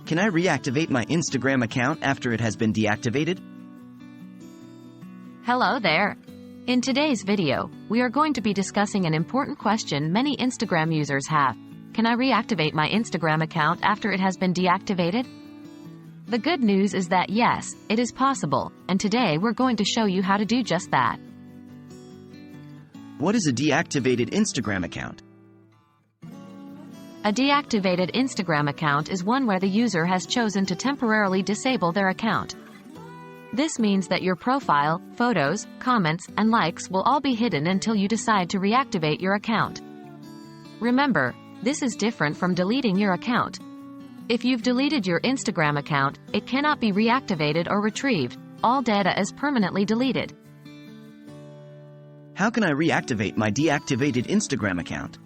Can I reactivate my Instagram account after it has been deactivated? Hello there. In today's video, we are going to be discussing an important question many Instagram users have. Can I reactivate my Instagram account after it has been deactivated? The good news is that yes, it is possible, and today we're going to show you how to do just that. What is a deactivated Instagram account? A deactivated Instagram account is one where the user has chosen to temporarily disable their account. This means that your profile, photos, comments, and likes will all be hidden until you decide to reactivate your account. Remember, this is different from deleting your account. If you've deleted your Instagram account, it cannot be reactivated or retrieved. All data is permanently deleted. How can I reactivate my deactivated Instagram account?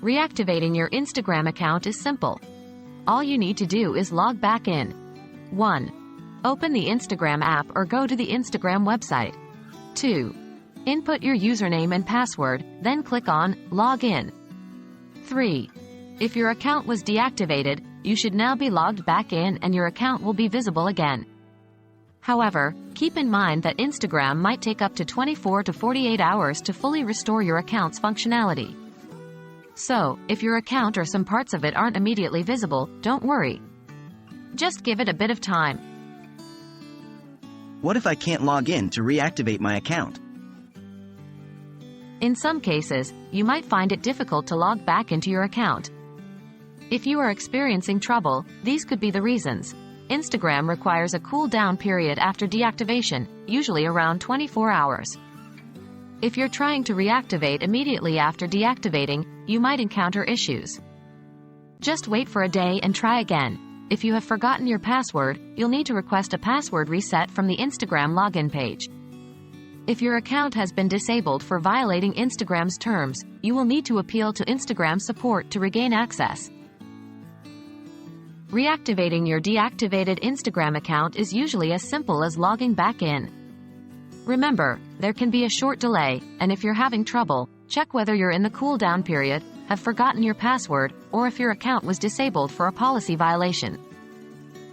Reactivating your Instagram account is simple. All you need to do is log back in. 1. Open the Instagram app or go to the Instagram website. 2. Input your username and password, then click on Log In. 3. If your account was deactivated, you should now be logged back in and your account will be visible again. However, keep in mind that Instagram might take up to 24 to 48 hours to fully restore your account's functionality. So, if your account or some parts of it aren't immediately visible, don't worry. Just give it a bit of time. What if I can't log in to reactivate my account? In some cases, you might find it difficult to log back into your account. If you are experiencing trouble, these could be the reasons. Instagram requires a cool-down period after deactivation, usually around 24 hours. If you're trying to reactivate immediately after deactivating, you might encounter issues. Just wait for a day and try again. If you have forgotten your password, you'll need to request a password reset from the Instagram login page. If your account has been disabled for violating Instagram's terms, you will need to appeal to Instagram support to regain access. Reactivating your deactivated Instagram account is usually as simple as logging back in. Remember, there can be a short delay, and if you're having trouble, check whether you're in the cool-down period, have forgotten your password, or if your account was disabled for a policy violation.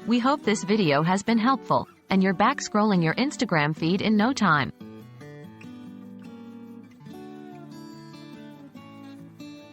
We hope this video has been helpful, and you're back scrolling your Instagram feed in no time.